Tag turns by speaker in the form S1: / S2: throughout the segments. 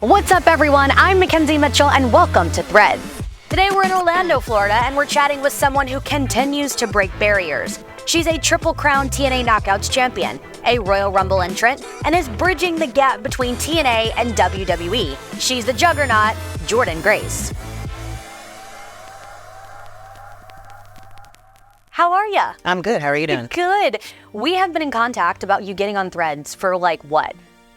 S1: What's up, everyone? I'm McKenzie Mitchell, and welcome to Threads. Today we're in Orlando, Florida, and we're chatting with someone who continues to break barriers. She's a Triple Crown TNA Knockouts champion, a Royal Rumble entrant, and is bridging the gap between TNA and WWE. She's the Juggernaut, Jordynne Grace. How are ya?
S2: I'm good. How are you doing?
S1: Good. We have been in contact about you getting on Threads for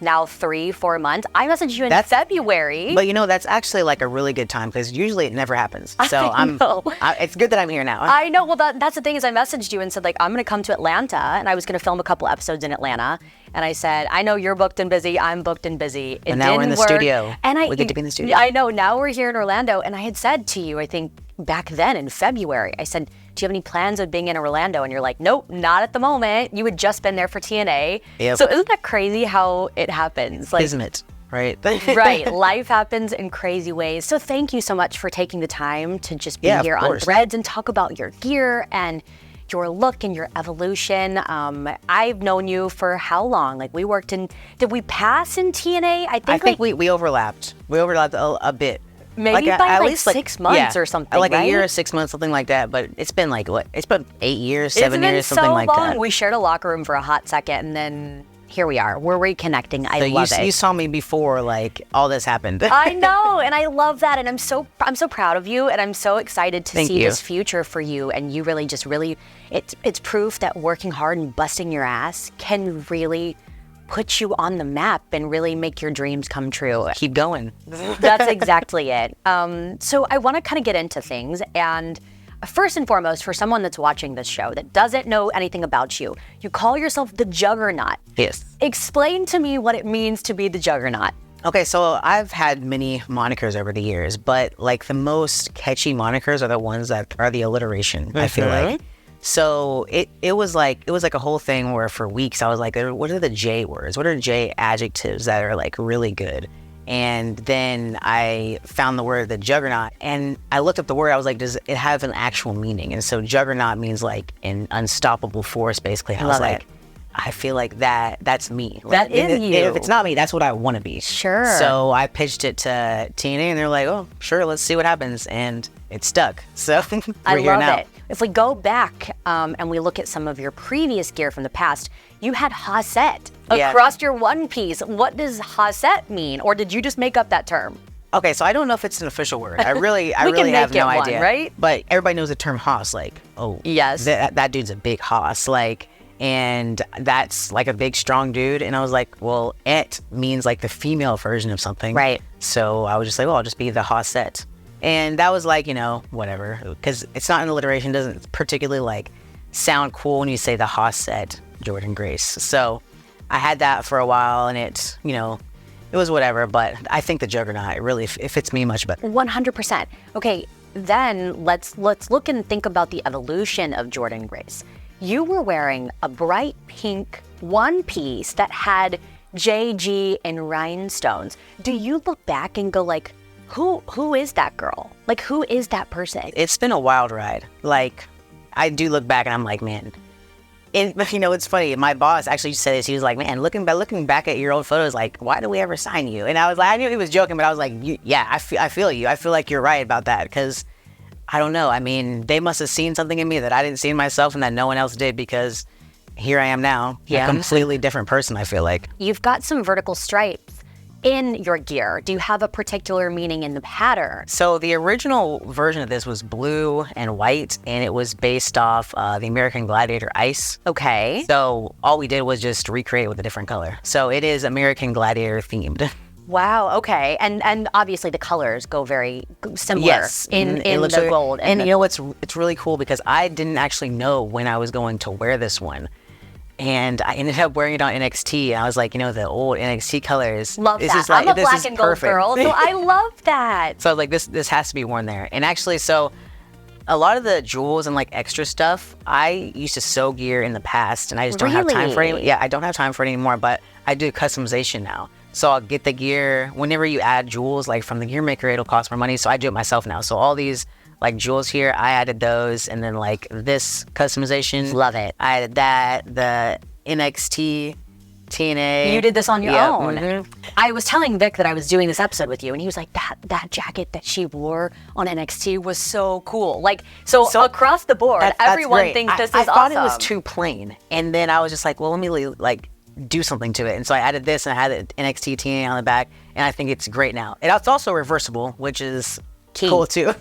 S1: now 3-4 months. I messaged you in February.
S2: But that's actually like a really good time because usually it never happens. So it's good that I'm here now.
S1: I know. Well, that's the thing is I messaged you and said I'm going to come to Atlanta, and I was going to film a couple episodes in Atlanta. And I said, I know you're booked and busy. I'm booked and busy.
S2: And now we're in the studio. We get to be in the studio.
S1: I know. Now we're here in Orlando. And I had said to you, I think back then in February, I said, do you have any plans of being in Orlando? And you're like, nope, not at the moment. You had just been there for TNA.
S2: Yep.
S1: So isn't that crazy how it happens?
S2: Isn't it? Right.
S1: Right. Life happens in crazy ways. So thank you so much for taking the time to just be here on Threads and talk about your gear and your look and your evolution. I've known you for how long? Did we pass in TNA?
S2: I think we overlapped. We overlapped a bit.
S1: Maybe by at least 6 months or something,
S2: like
S1: right?
S2: a year or 6 months, something like that. But it's been it's been 8 years, 7 years, something like that.
S1: It's been so long. We shared a locker room for a hot second, and then here we are. We're reconnecting. I love it.
S2: You saw me before all this happened.
S1: I know, and I love that, and I'm so proud of you, and I'm so excited to see this future for you. And you really it's proof that working hard and busting your ass can really put you on the map and really make your dreams come true.
S2: Keep going.
S1: That's exactly it. So I want to kind of get into things. And first and foremost, for someone that's watching this show that doesn't know anything about you, you call yourself the Juggernaut.
S2: Yes.
S1: Explain to me what it means to be the Juggernaut.
S2: Okay, so I've had many monikers over the years, but the most catchy monikers are the ones that are the alliteration, I feel like. So it was like a whole thing where for weeks I was like, what are the J words? What are J adjectives that are really good? And then I found the word the Juggernaut, and I looked up the word. I was like, does it have an actual meaning? And so Juggernaut means an unstoppable force, basically. I was like, I feel like that's me.
S1: That is you.
S2: If it's not me, that's what I want to be.
S1: Sure.
S2: So I pitched it to TNA, and they're like, oh, sure, let's see what happens. And it stuck. So we're here now.
S1: I love it. If we go back and we look at some of your previous gear from the past, you had Hossette across your one piece. What does Hossette mean? Or did you just make up that term?
S2: Okay, so I don't know if it's an official word. I really have no idea.
S1: Right?
S2: But everybody knows the term Hoss.
S1: Yes,
S2: that dude's a big Hoss. And that's a big, strong dude. And I was like, well, et means the female version of something.
S1: Right.
S2: So I was just like, well, I'll just be the Hossette. And that was whatever. Because it's not an alliteration. It doesn't particularly sound cool when you say the Hossette, Jordynne Grace. So I had that for a while, and it was whatever. But I think the Juggernaut, it fits me much better.
S1: 100%. Okay, then let's look and think about the evolution of Jordynne Grace. You were wearing a bright pink one piece that had JG and rhinestones. Do you look back and go who is that girl? Who is that person?
S2: It's been a wild ride. I do look back and I'm like, man. And it's funny. My boss actually said this. He was like, man, looking back at your old photos, why did we ever sign you? And I was like, I knew he was joking, but I was like, yeah, I feel you. I feel like you're right about that because I don't know. I mean, they must have seen something in me that I didn't see in myself and that no one else did because here I am now, a completely different person, I feel like.
S1: You've got some vertical stripes in your gear. Do you have a particular meaning in the pattern?
S2: So the original version of this was blue and white, and it was based off the American Gladiator ice.
S1: Okay.
S2: So all we did was just recreate it with a different color. So it is American Gladiator themed.
S1: Wow. Okay. And obviously the colors go very similar in the gold.
S2: And it's really cool because I didn't actually know when I was going to wear this one. And I ended up wearing it on NXT, and I was like, the old NXT colors.
S1: Love that. I'm a black and gold girl, so I love that.
S2: So I was like, this has to be worn there. And actually, so a lot of the jewels and extra stuff, I used to sew gear in the past, and I just don't have time for it. Yeah, I don't have time for it anymore, but I do customization now. So I'll get the gear. Whenever you add jewels, from the gear maker, it'll cost more money. So I do it myself now. So all these jewels here, I added those, and then this customization.
S1: Love it.
S2: I added that, the NXT TNA.
S1: You did this on your own.
S2: Mm-hmm.
S1: I was telling Vic that I was doing this episode with you, and he was like, that jacket that she wore on NXT was so cool. Like, so across the board, everyone thinks this is awesome.
S2: I thought it was too plain. And then I was just like, well, let me like do something to it. And so I added this, and I had the NXT TNA on the back, and I think it's great now. It's also reversible, which is cool too.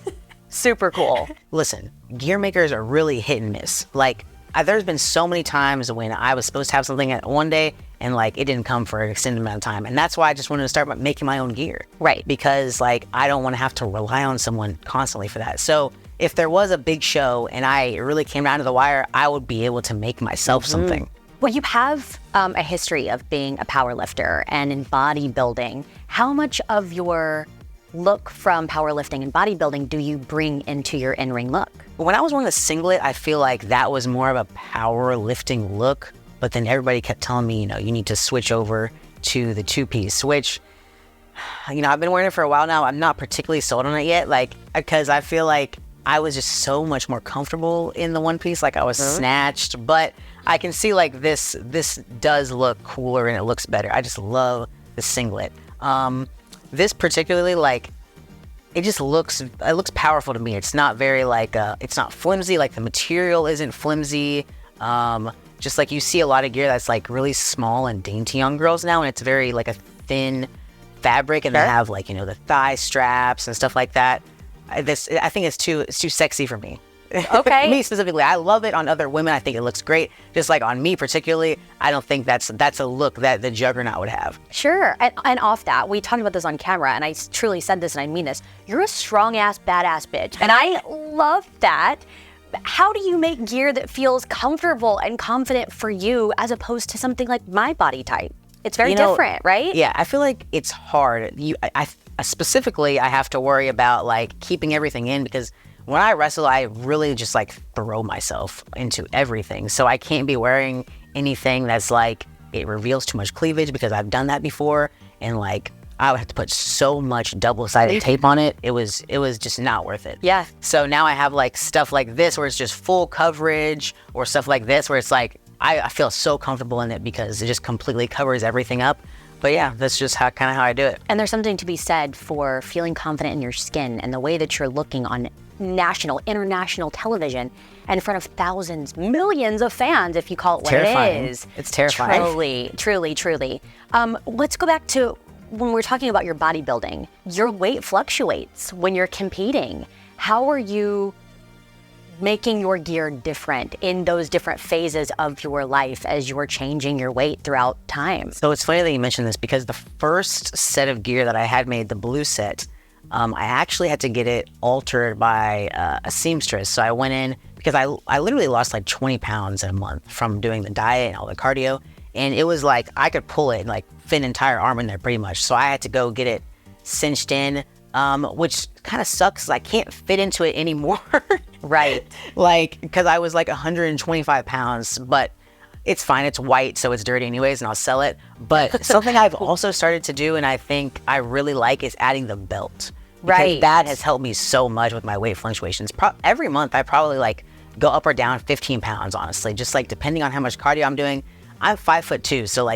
S1: Super cool.
S2: Listen, gear makers are really hit and miss. Like, there's been so many times when I was supposed to have something at one day and like it didn't come for an extended amount of time. And that's why I just wanted to start making my own gear.
S1: Right.
S2: Because like I don't want to have to rely on someone constantly for that. So if there was a big show and I really came down to the wire, I would be able to make myself something.
S1: Well, you have a history of being a powerlifter and in bodybuilding. How much of your look from powerlifting and bodybuilding do you bring into your in-ring look?
S2: When I was wearing the singlet, I feel like that was more of a powerlifting look, but then everybody kept telling me, you need to switch over to the two-piece, which, I've been wearing it for a while now. I'm not particularly sold on it yet, because I feel like I was just so much more comfortable in the one piece, like I was snatched, but I can see like this does look cooler and it looks better. I just love the singlet. This particularly, it looks powerful to me. It's not very it's not flimsy. Like the material isn't flimsy. Just like you see a lot of gear that's like really small and dainty on girls now, and it's very like a thin fabric, and they have the thigh straps and stuff like that. I think it's too sexy for me.
S1: Okay.
S2: Me specifically, I love it on other women. I think it looks great. Just like on me particularly, I don't think that's a look that the Juggernaut would have.
S1: Sure. And off that, we talked about this on camera, and I truly said this and I mean this. You're a strong-ass, badass bitch. And I love that. How do you make gear that feels comfortable and confident for you as opposed to something like my body type? It's very different, right?
S2: Yeah, I feel like it's hard. Specifically, I have to worry about keeping everything in, because when I wrestle, I really just throw myself into everything. So I can't be wearing anything that's it reveals too much cleavage, because I've done that before, and I would have to put so much double-sided tape on it. It was just not worth it.
S1: Yeah.
S2: So now I have stuff like this where it's just full coverage, or stuff like this where it's I feel so comfortable in it because it just completely covers everything up. But yeah, that's just kind of how I do it.
S1: And there's something to be said for feeling confident in your skin and the way that you're looking on national, international television in front of thousands, millions of fans, if you call it what
S2: terrifying.
S1: It is.
S2: It's terrifying.
S1: Truly. Let's go back to when we're talking about your bodybuilding. Your weight fluctuates when you're competing. How are you making your gear different in those different phases of your life as you're changing your weight throughout time?
S2: So it's funny that you mentioned this, because the first set of gear that I had made, the blue set, I actually had to get it altered by a seamstress. So I went in, because I literally lost 20 pounds in a month from doing the diet and all the cardio. And it was I could pull it and fit an entire arm in there pretty much. So I had to go get it cinched in, which kind of sucks, 'cause I can't fit into it anymore.
S1: Right.
S2: Because I was 125 pounds, but it's fine. It's white, so it's dirty anyways, and I'll sell it. But something I've also started to do, and I think I really like, is adding the belt. Because that has helped me so much with my weight fluctuations. Every month, I probably go up or down 15 pounds, honestly. Just depending on how much cardio I'm doing. I'm 5'2", so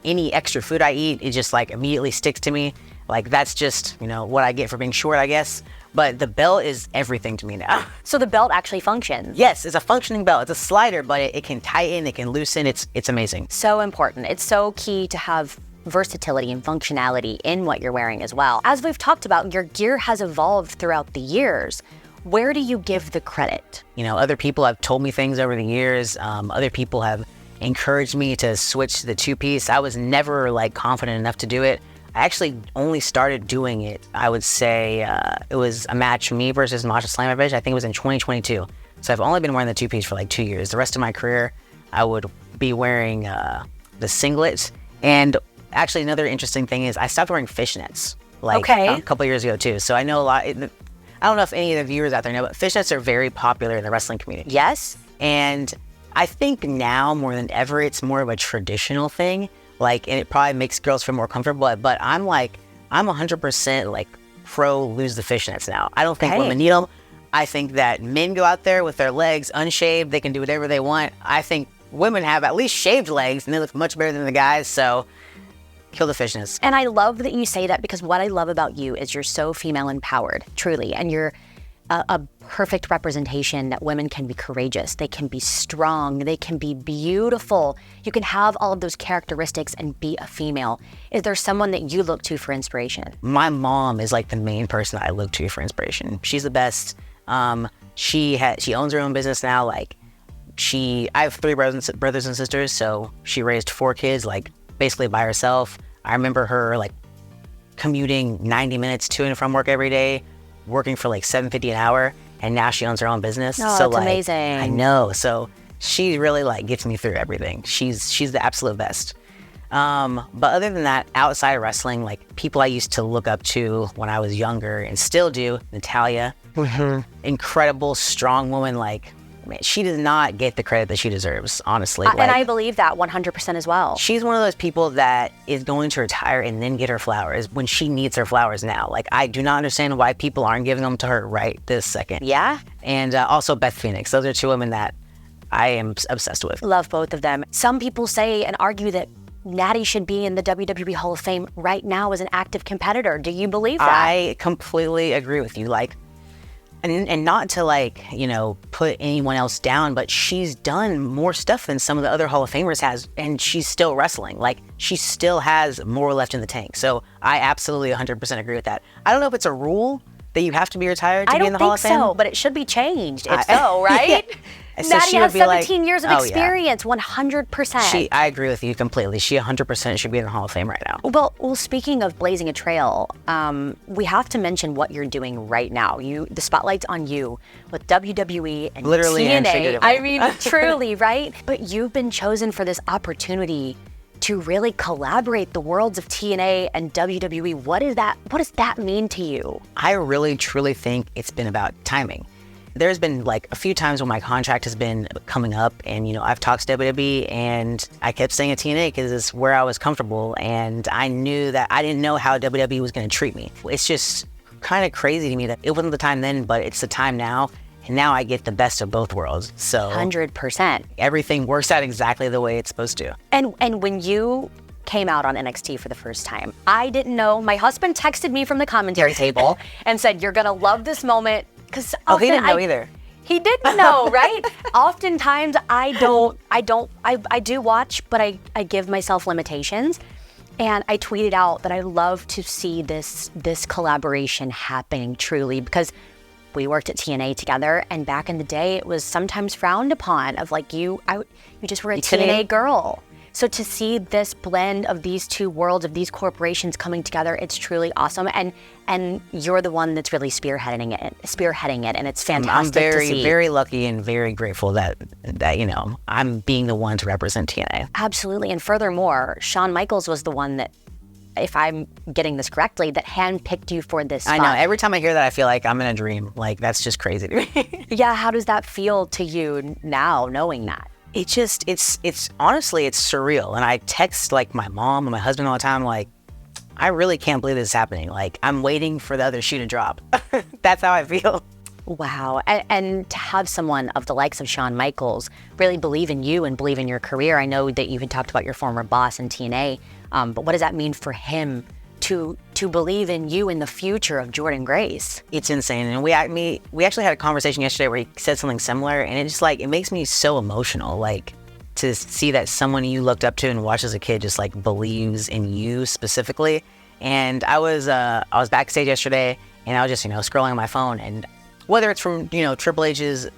S2: any extra food I eat, it just immediately sticks to me. That's just, what I get for being short, I guess. But the belt is everything to me now.
S1: So the belt actually functions?
S2: Yes, it's a functioning belt. It's a slider, but it can tighten, it can loosen. It's amazing.
S1: So important. It's so key to have versatility and functionality in what you're wearing as well. As we've talked about, your gear has evolved throughout the years. Where do you give the credit?
S2: Other people have told me things over the years. Other people have encouraged me to switch to the two-piece. I was never confident enough to do it. I actually only started doing it, I would say, it was a match, me versus Masha Slamovich. I think it was in 2022. So I've only been wearing the two-piece for 2 years. The rest of my career, I would be wearing the singlet. And actually, another interesting thing is I stopped wearing fishnets a couple years ago too. So I know a lot. I don't know if any of the viewers out there know, but fishnets are very popular in the wrestling community.
S1: Yes.
S2: And I think now more than ever, it's more of a traditional thing. And it probably makes girls feel more comfortable. But I'm 100% pro lose the fishnets now. I don't think women need them. I think that men go out there with their legs unshaved. They can do whatever they want. I think women have at least shaved legs, and they look much better than the guys. So kill the fishnets.
S1: And I love that you say that, because what I love about you is you're so female empowered, truly, and you're a perfect representation that women can be courageous, they can be strong, they can be beautiful. You can have all of those characteristics and be a female. Is there someone that you look to for inspiration?
S2: My mom is like the main person I look to for inspiration. She's the best. She owns her own business now. Like I have 3 brothers and sisters, so she raised 4 kids like basically by herself. I remember her like commuting 90 minutes to and from work every day, working for like $7.50 an hour, and now she owns her own business.
S1: Oh,
S2: so
S1: that's
S2: like,
S1: amazing.
S2: I know. So she really like gets me through everything. She's the absolute best. But other than that, outside of wrestling, like people I used to look up to when I was younger and still do, Natalya, incredible, strong woman. Like, man, she does not get the credit that she deserves, honestly.
S1: And I believe that 100% as well.
S2: She's one of those people that is going to retire and then get her flowers when she needs her flowers now. Like, I do not understand why people aren't giving them to her right this second.
S1: Yeah?
S2: And also Beth Phoenix. Those are 2 women that I am obsessed with.
S1: Love both of them. Some people say and argue that Natty should be in the WWE Hall of Fame right now as an active competitor. Do you believe that?
S2: I completely agree with you. Like, and not to like, you know, put anyone else down, but she's done more stuff than some of the other Hall of Famers has, and she's still wrestling. Like, she still has more left in the tank. So I absolutely 100% agree with that. I don't know if it's a rule that you have to be retired to be in the Hall of Fame.
S1: I don't think so, but it should be changed if so, right?
S2: Yeah. So
S1: Natty has 17
S2: like,
S1: years of experience, 100%.
S2: I agree with you completely. She 100% should be in the Hall of Fame right now.
S1: Well, speaking of blazing a trail, we have to mention what you're doing right now. The spotlight's on you with WWE and
S2: literally
S1: TNA.
S2: And figuratively.
S1: I mean, truly, right? But you've been chosen for this opportunity to really collaborate the worlds of TNA and WWE. What does that mean to you?
S2: I really, truly think it's been about timing. There's been like a few times when my contract has been coming up, and you know, I've talked to WWE and I kept staying at TNA because it's where I was comfortable, and I knew that I didn't know how WWE was going to treat me. It's just kind of crazy to me that it wasn't the time then, but it's the time now, and now I get the best of both worlds. So
S1: 100%.
S2: Everything works out exactly the way it's supposed to.
S1: And when you came out on NXT for the first time, I didn't know. My husband texted me from the commentary table and said, "You're gonna love this moment." Because
S2: he didn't know either.
S1: He didn't know, right? Oftentimes I do watch, but I give myself limitations. And I tweeted out that I love to see this collaboration happening truly, because we worked at TNA together, and back in the day it was sometimes frowned upon of like you just were a TNA girl. So to see this blend of these 2 worlds, of these corporations coming together, it's truly awesome. And you're the one that's really spearheading it, and it's fantastic
S2: I'm very,
S1: to see.
S2: very lucky and very grateful that you know, I'm being the one to represent TNA.
S1: Absolutely. And furthermore, Shawn Michaels was the one that, if I'm getting this correctly, that handpicked you for this spot.
S2: I know. Every time I hear that, I feel like I'm in a dream. Like, that's just crazy to me.
S1: Yeah. How does that feel to you now, knowing that?
S2: It's honestly, it's surreal. And I text like my mom and my husband all the time, like, I really can't believe this is happening. Like, I'm waiting for the other shoe to drop. That's how I feel.
S1: Wow. And to have someone of the likes of Shawn Michaels really believe in you and believe in your career. I know that you even talked about your former boss in TNA, but what does that mean for him to believe in you in the future of Jordynne Grace?
S2: It's insane. And we actually had a conversation yesterday where he said something similar, and it just like, it makes me so emotional. Like, to see that someone you looked up to and watched as a kid just like believes in you specifically. And I was backstage yesterday, and I was just, you know, scrolling on my phone, and whether it's from, you know, Triple H's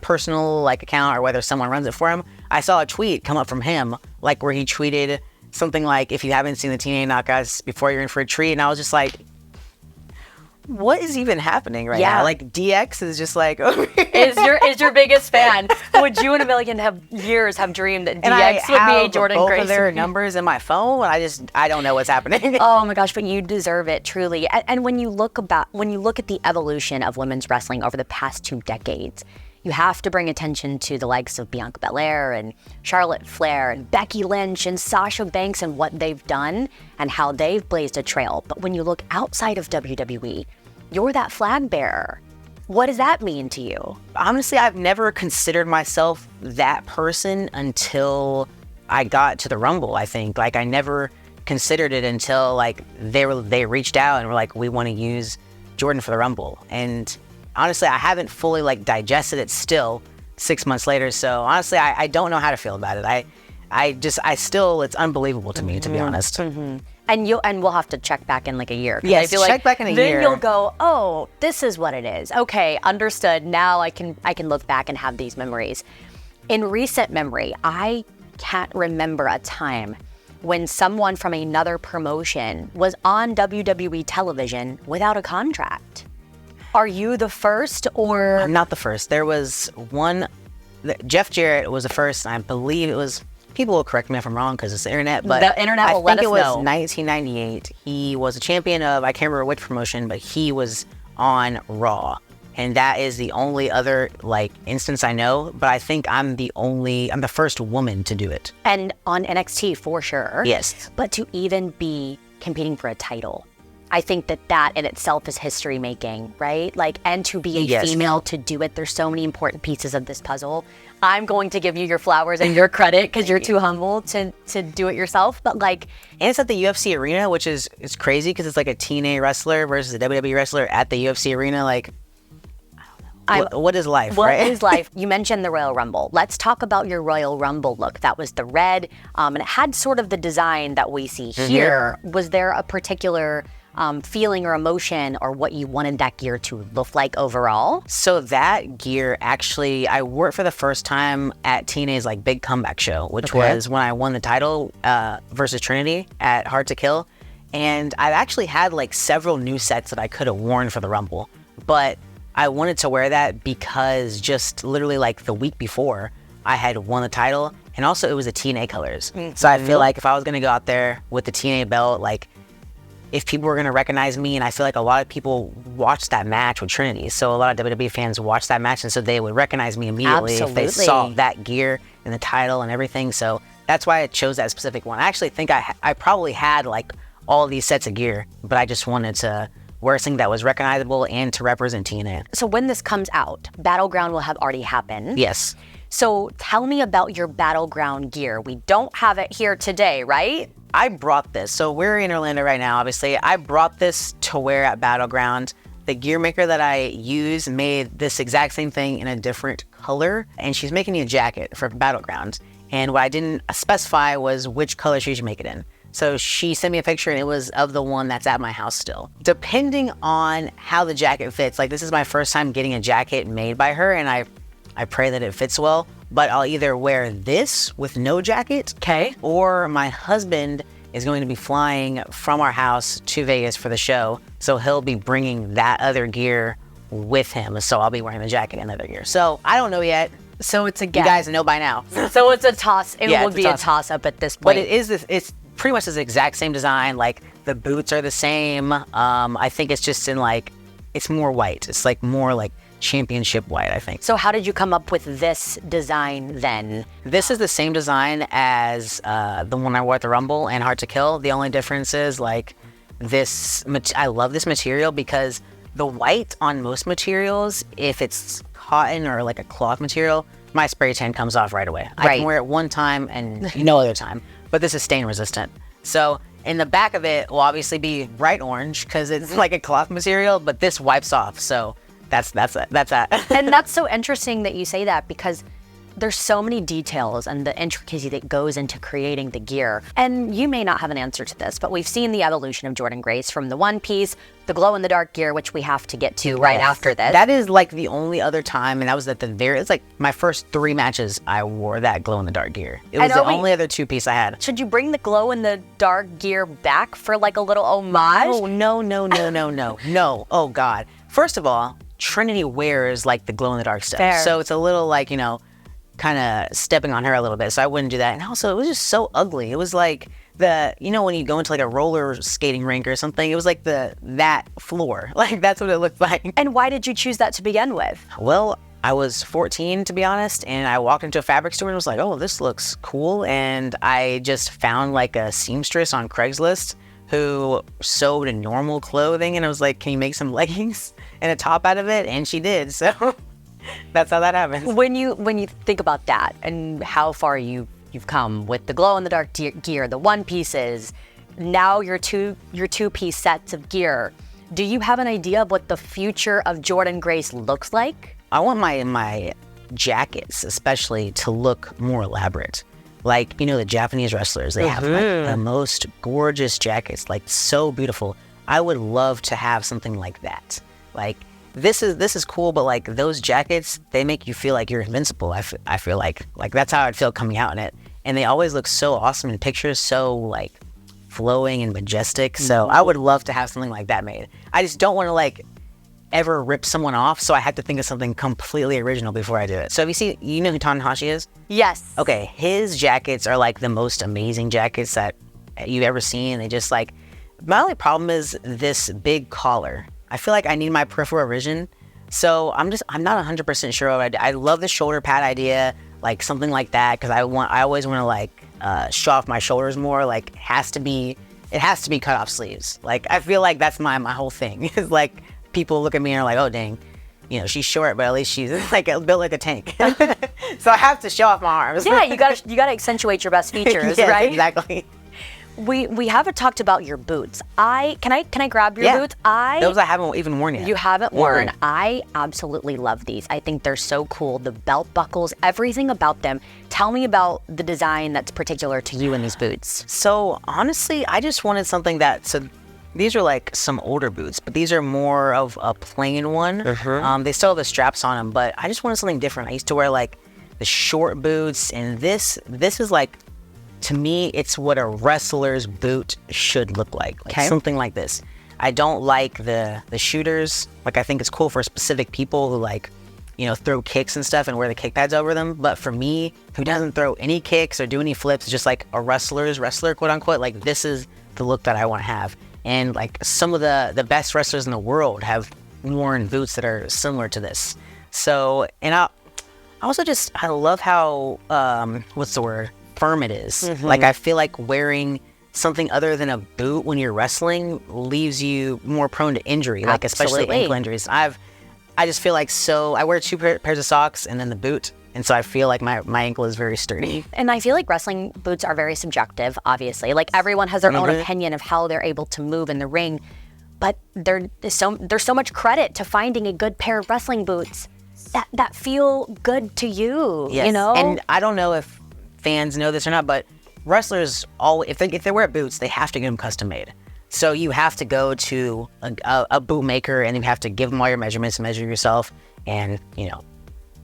S2: personal like account or whether someone runs it for him, I saw a tweet come up from him, like where he tweeted something like, "If you haven't seen the TNA knockouts before, you're in for a treat." And I was just like, what is even happening right now? Like, DX is just like
S1: is your biggest fan. Would you in a million years have dreamed that DX would be a Jordynne
S2: both
S1: Grace?
S2: Of their numbers in my phone. I don't know what's happening.
S1: Oh my gosh, but you deserve it truly. And when you look at the evolution of women's wrestling over the past 2 decades, you have to bring attention to the likes of Bianca Belair and Charlotte Flair and Becky Lynch and Sasha Banks and what they've done and how they've blazed a trail. But when you look outside of WWE, you're that flag bearer. What does that mean to you?
S2: Honestly, I've never considered myself that person until I got to the Rumble, I think. Like, I never considered it until, like, they reached out and were like, we want to use Jordynne for the Rumble. And honestly, I haven't fully, like, digested it still 6 months later. So honestly, I don't know how to feel about it. I still, it's unbelievable to me, to be honest.
S1: And we'll have to check back in like a year.
S2: Yes, check back in a year.
S1: Then you'll go, oh, this is what it is. Okay, understood. Now I can look back and have these memories. In recent memory, I can't remember a time when someone from another promotion was on WWE television without a contract. Are you the first, or?
S2: I'm not the first. There was one, Jeff Jarrett was the first, and I believe it was, people will correct me if I'm wrong because it's the internet, but
S1: the internet will let us know.
S2: I think it was 1998. He was a champion of, I can't remember which promotion, but he was on Raw. And that is the only other, like, instance I know, but I think I'm the first woman to do it.
S1: And on NXT for sure.
S2: Yes.
S1: But to even be competing for a title, I think that in itself is history making, right? Like, and to be a female to do it, there's so many important pieces of this puzzle. I'm going to give you your flowers and your credit because you're too humble to do it yourself. But like,
S2: and it's at the UFC arena, which is crazy because it's like a TNA wrestler versus a WWE wrestler at the UFC arena. Like, I don't know. What is life, right?
S1: What is life? You mentioned the Royal Rumble. Let's talk about your Royal Rumble look. That was the red, and it had sort of the design that we see here. Was there a particular feeling or emotion or what you wanted that gear to look like overall?
S2: So that gear, actually, I wore it for the first time at TNA's like big comeback show, which was when I won the title versus Trinity at Hard to Kill. And I've actually had like several new sets that I could have worn for the Rumble, but I wanted to wear that because just literally like the week before I had won the title, and also it was the TNA colors. So I feel like if I was gonna go out there with the TNA belt, like, if people were going to recognize me, and I feel like a lot of people watched that match with Trinity, so a lot of WWE fans watched that match, and so they would recognize me immediately if they saw that gear and the title and everything. So that's why I chose that specific one. I actually think I probably had like all these sets of gear, but I just wanted to wear something that was recognizable and to represent TNA.
S1: So when this comes out, Battleground will have already happened.
S2: Yes.
S1: So tell me about your Battleground gear. We don't have it here today, right?
S2: I brought this. So we're in Orlando right now, obviously. I brought this to wear at Battleground. The gear maker that I use made this exact same thing in a different color, and she's making me a jacket for Battleground. And what I didn't specify was which color she should make it in. So she sent me a picture, and it was of the one that's at my house still. Depending on how the jacket fits, like, this is my first time getting a jacket made by her, and I pray that it fits well, but I'll either wear this with no jacket, or my husband is going to be flying from our house to Vegas for the show, so he'll be bringing that other gear with him, so I'll be wearing the jacket and the other gear. So I don't know yet.
S1: So it's a guess.
S2: You guys know by now.
S1: So it's a toss. It will be a toss-up at this point.
S2: But it's pretty much the exact same design. Like, the boots are the same. I think it's just in like, it's more white. It's like more like championship white, I think.
S1: So how did you come up with this design then?
S2: This is the same design as the one I wore at the Rumble and Hard to Kill. The only difference is like this, I love this material because the white on most materials, if it's cotton or like a cloth material, my spray tan comes off right away. I can wear it one time and no other time, but this is stain resistant. So in the back of it will obviously be bright orange because it's like a cloth material, but this wipes off. So that's that.
S1: And that's so interesting that you say that because there's so many details and the intricacy that goes into creating the gear. And you may not have an answer to this, but we've seen the evolution of Jordynne Grace from the one piece, the glow-in-the-dark gear, which we have to get to right after this.
S2: That is like the only other time, and that was at the it's like my first 3 matches, I wore that glow-in-the-dark gear. It was the only other 2 piece I had.
S1: Should you bring the glow-in-the-dark gear back for like a little homage?
S2: Oh, no. Oh, God. First of all, Trinity wears like the glow-in-the-dark stuff.
S1: Fair.
S2: So it's a little like, you know, kind of stepping on her a little bit, so I wouldn't do that. And also, it was just so ugly. It was like you know, when you go into like a roller skating rink or something, it was like that floor. Like, that's what it looked like.
S1: And why did you choose that to begin with?
S2: Well, I was 14, to be honest, and I walked into a fabric store and was like, oh, this looks cool. And I just found like a seamstress on Craigslist who sewed normal clothing, and I was like, can you make some leggings and a top out of it? And she did. So that's how that happens.
S1: When you think about that and how far you've come with the glow in the dark gear, the one pieces, now your two-piece sets of gear, do you have an idea of what the future of Jordynne Grace looks like?
S2: I want my jackets especially to look more elaborate. Like, you know, the Japanese wrestlers, they have like the most gorgeous jackets, like so beautiful. I would love to have something like that. Like, this is cool, but like those jackets, they make you feel like you're invincible. I feel like that's how I'd feel coming out in it. And they always look so awesome in pictures, so like flowing and majestic. So I would love to have something like that made. I just don't want to like ever rip someone off, so I have to think of something completely original before I do it. So if you know who Tanahashi is?
S1: Yes.
S2: Okay, his jackets are like the most amazing jackets that you've ever seen. They just like, my only problem is this big collar. I feel like I need my peripheral vision, so I'm not 100% sure what I love the shoulder pad idea, like something like that, because I always want to like show off my shoulders more. Like it has to be cut off sleeves. Like I feel like that's my whole thing. Is like people look at me and are like, oh dang, you know, she's short, but at least she's like built like a tank. So I have to show off my arms.
S1: Yeah, you gotta accentuate your best features,
S2: yes,
S1: right?
S2: Exactly.
S1: We haven't talked about your boots. Can I grab your boots?
S2: Those I haven't even worn yet.
S1: You haven't worn. I absolutely love these. I think they're so cool. The belt buckles, everything about them. Tell me about the design that's particular to you in these boots.
S2: So honestly, I just wanted something so these are like some older boots, but these are more of a plain one. They still have the straps on them, but I just wanted something different. I used to wear like the short boots, and this is like, to me, it's what a wrestler's boot should look like. Something like this. I don't like the shooters. Like, I think it's cool for specific people who like, you know, throw kicks and stuff and wear the kick pads over them. But for me, who doesn't throw any kicks or do any flips, just like a wrestler's wrestler, quote unquote, like this is the look that I want to have. And like some of the best wrestlers in the world have worn boots that are similar to this. So, and I love how, what's the word? Firm it is. Like I feel like wearing something other than a boot when you're wrestling leaves you more prone to injury, like especially ankle injuries. I just feel like, so I wear two pairs of socks and then the boot, and so I feel like my ankle is very sturdy.
S1: And I feel like wrestling boots are very subjective, obviously. Like everyone has their own opinion of how they're able to move in the ring, but there's so much credit to finding a good pair of wrestling boots that feel good to you.
S2: Yes.
S1: You know.
S2: And I don't know if fans know this or not, but wrestlers if they wear boots, they have to get them custom made. So you have to go to a boot maker and you have to give them all your measurements, measure yourself, and you know,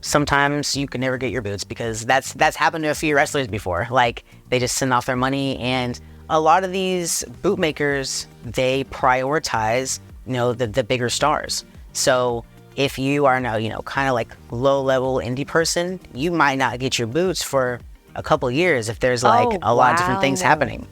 S2: sometimes you can never get your boots because that's happened to a few wrestlers before. Like they just send off their money, and a lot of these boot makers, they prioritize, you know, the bigger stars. So if you are now, you know, kind of like low level indie person, you might not get your boots for a couple years if there's like a lot of different things happening.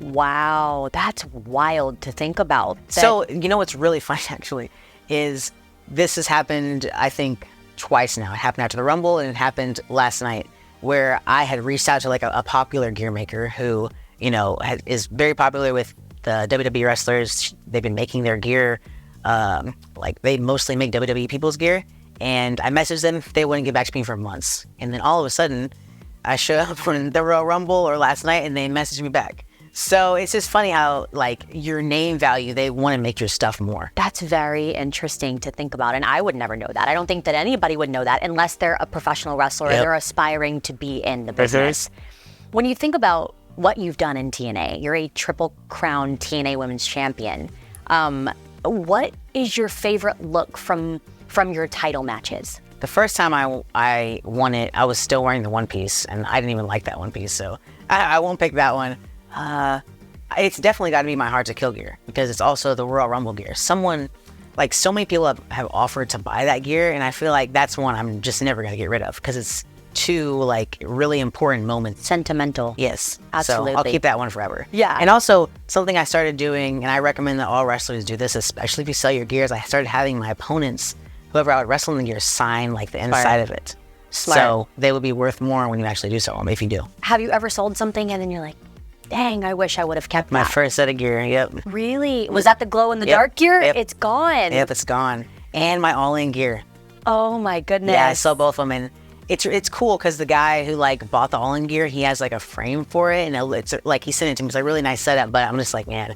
S1: Wow, that's wild to think about.
S2: So, you know what's really funny actually is this has happened, I think, twice now. It happened after the Rumble and it happened last night, where I had reached out to like a popular gear maker who, you know, is very popular with the WWE wrestlers. They've been making their gear, like they mostly make WWE people's gear. And I messaged them, they wouldn't get back to me for months. And then all of a sudden, I showed up for the Royal Rumble or last night and they messaged me back. So it's just funny how like your name value, they want to make your stuff more.
S1: That's very interesting to think about. And I would never know that. I don't think that anybody would know that unless they're a professional wrestler or they're aspiring to be in the business. When you think about what you've done in TNA, you're a Triple Crown TNA Women's Champion. What is your favorite look from your title matches?
S2: The first time I won it, I was still wearing the one piece, and I didn't even like that one piece, so I won't pick that one. It's definitely got to be my Hard to Kill gear, because it's also the Royal Rumble gear. So many people have offered to buy that gear, and I feel like that's one I'm just never going to get rid of, because it's two like really important moments.
S1: Sentimental.
S2: Yes.
S1: Absolutely.
S2: So I'll keep that one forever.
S1: Yeah.
S2: And also, something I started doing, and I recommend that all wrestlers do this, especially if you sell your gears, I started having my opponents, whoever I would wrestle in the gear, sign like the inside of it.
S1: Smart.
S2: So they would be worth more when you actually do sell them, if you do.
S1: Have you ever sold something and then you're like, Dang, I wish I would have kept
S2: My
S1: that.
S2: first set of gear, yep.
S1: Really? Was that the glow in the dark gear?
S2: Yep.
S1: It's gone.
S2: Yep, it's gone. And my all-in gear.
S1: Oh my goodness.
S2: Yeah, I saw both of them, and it's cool because the guy who like bought the all-in gear, he has like a frame for it, and it's like he sent it to me. It's a really nice setup, but I'm just like, man,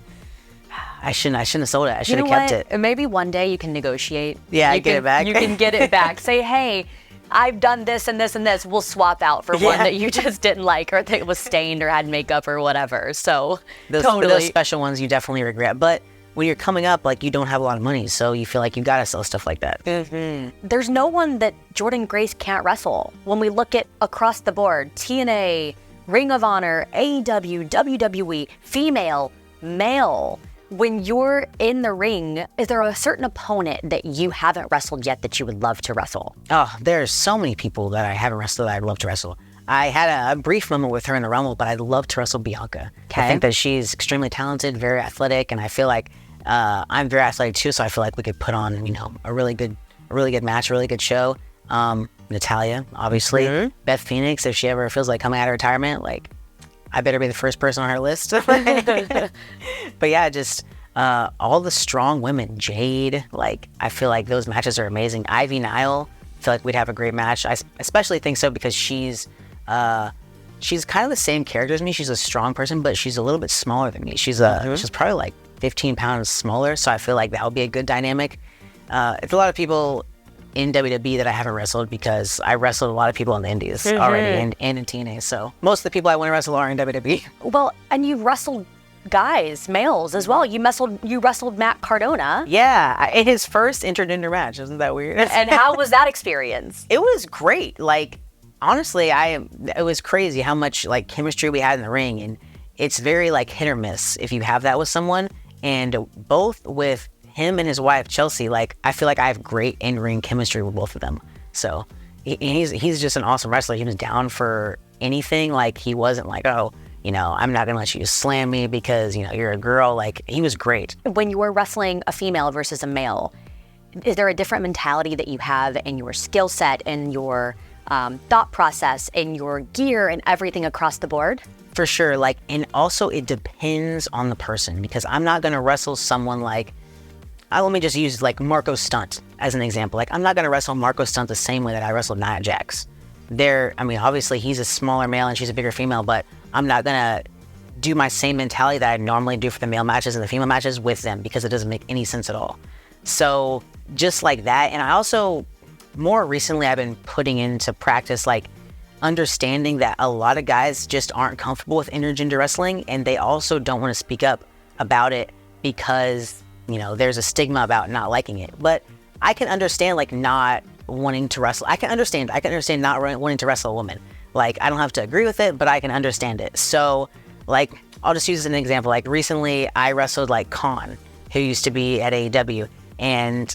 S2: I shouldn't have sold it. I should have kept it.
S1: Maybe one day you can negotiate.
S2: Yeah, get it back.
S1: You can get it back. Say, hey, I've done this and this and this. We'll swap out for one that you just didn't like, or that was stained or had makeup or whatever. So
S2: those special ones you definitely regret. But when you're coming up, like, you don't have a lot of money, so you feel like you gotta sell stuff like that.
S1: Mm-hmm. There's no one that Jordynne Grace can't wrestle. When we look at across the board, TNA, Ring of Honor, AEW, WWE, female, male. When you're in the ring, is there a certain opponent that you haven't wrestled yet that you would love to wrestle?
S2: Oh, there's so many people that I haven't wrestled that I'd love to wrestle. I had a brief moment with her in the Rumble, but I'd love to wrestle Bianca.
S1: Okay.
S2: I think that she's extremely talented, very athletic, and I feel like I'm very athletic too, so I feel like we could put on, a really good match, a really good show. Natalya, obviously. Mm-hmm. Beth Phoenix, if she ever feels like coming out of retirement, like, I better be the first person on her list. But yeah, just all the strong women. Jade, like, I feel like those matches are amazing. Ivy Nile, I feel like we'd have a great match. I especially think so because she's kind of the same character as me. She's a strong person, but she's a little bit smaller than me. She's probably like 15 pounds smaller, so I feel like that would be a good dynamic. It's a lot of people in WWE that I haven't wrestled because I wrestled a lot of people on the indies already and in TNA. So most of the people I want to wrestle are in WWE.
S1: Well, and you've wrestled guys, males as well. You wrestled Matt Cardona.
S2: Yeah, in his first intergender match. Isn't that weird?
S1: And how was that experience?
S2: It was great. Like, honestly, it was crazy how much like chemistry we had in the ring, and it's very like hit or miss if you have that with someone. And both with him and his wife Chelsea, like, I feel like I have great in-ring chemistry with both of them. So he's just an awesome wrestler. He was down for anything. Like, he wasn't like, oh, I'm not gonna let you slam me because you're a girl. Like, he was great.
S1: When you were wrestling a female versus a male, is there a different mentality that you have in your skill set, in your thought process, in your gear, and everything across the board?
S2: For sure. Like, and also it depends on the person, because I'm not gonna wrestle someone like, let me just use like Marco Stunt as an example. Like, I'm not gonna wrestle Marco Stunt the same way that I wrestled Nia Jax. Obviously he's a smaller male and she's a bigger female, but I'm not gonna do my same mentality that I normally do for the male matches and the female matches with them, because it doesn't make any sense at all. So just like that. And I also, more recently, I've been putting into practice, like, understanding that a lot of guys just aren't comfortable with intergender wrestling, and they also don't want to speak up about it because, there's a stigma about not liking it. But I can understand, like, not wanting to wrestle. I can understand not wanting to wrestle a woman. Like, I don't have to agree with it, but I can understand it. So, like, I'll just use as an example. Like, recently I wrestled like Khan, who used to be at AEW, and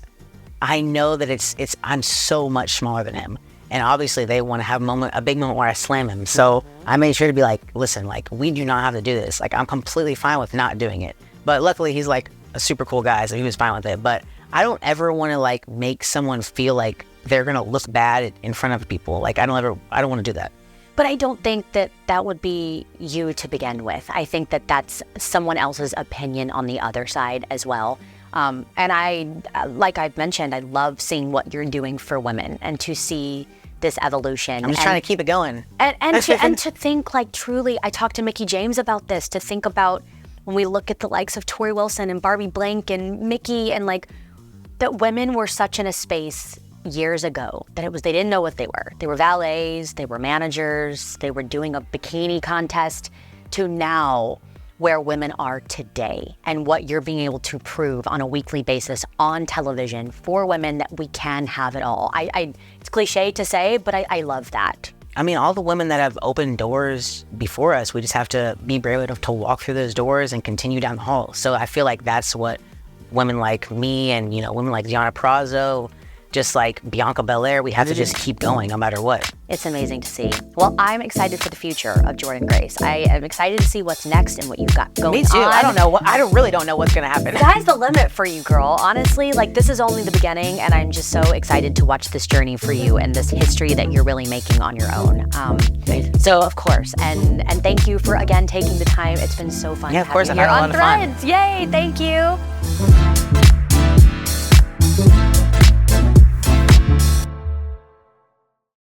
S2: I know that I'm so much smaller than him. And obviously they want to have a big moment where I slam him. So I made sure to be like, listen, like, we do not have to do this. Like, I'm completely fine with not doing it. But luckily he's like a super cool guy, so he was fine with it. But I don't ever want to like make someone feel like they're going to look bad in front of people. Like, I don't want to do that.
S1: But I don't think that would be you to begin with. I think that that's someone else's opinion on the other side as well. And like I've mentioned, I love seeing what you're doing for women and to see this evolution.
S2: I'm just trying to keep it going.
S1: And to think, like, truly, I talked to Mickie James about this, to think about when we look at the likes of Tori Wilson and Barbie Blank and Mickey, and like, that women were such in a space years ago that they didn't know what they were. They were valets, they were managers, they were doing a bikini contest, to now where women are today, and what you're being able to prove on a weekly basis on television for women, that we can have it all. It's cliche to say, but I love that.
S2: I mean, all the women that have opened doors before us, we just have to be brave enough to walk through those doors and continue down the hall. So I feel like that's what women like me and, women like Gianna Prazo, just like Bianca Belair, we have to just keep going no matter what.
S1: It's amazing to see. Well, I'm excited for the future of Jordynne Grace. I am excited to see what's next and what you've got going on.
S2: Me too. I don't know. I really don't know what's going to happen.
S1: Sky's the limit for you, girl. Honestly, like, this is only the beginning, and I'm just so excited to watch this journey for you and this history that you're really making on your own. So, of course, and thank you for, again, taking the time. It's been so fun.
S2: Yeah, of course.
S1: I've had a lot of fun. Yay, thank you.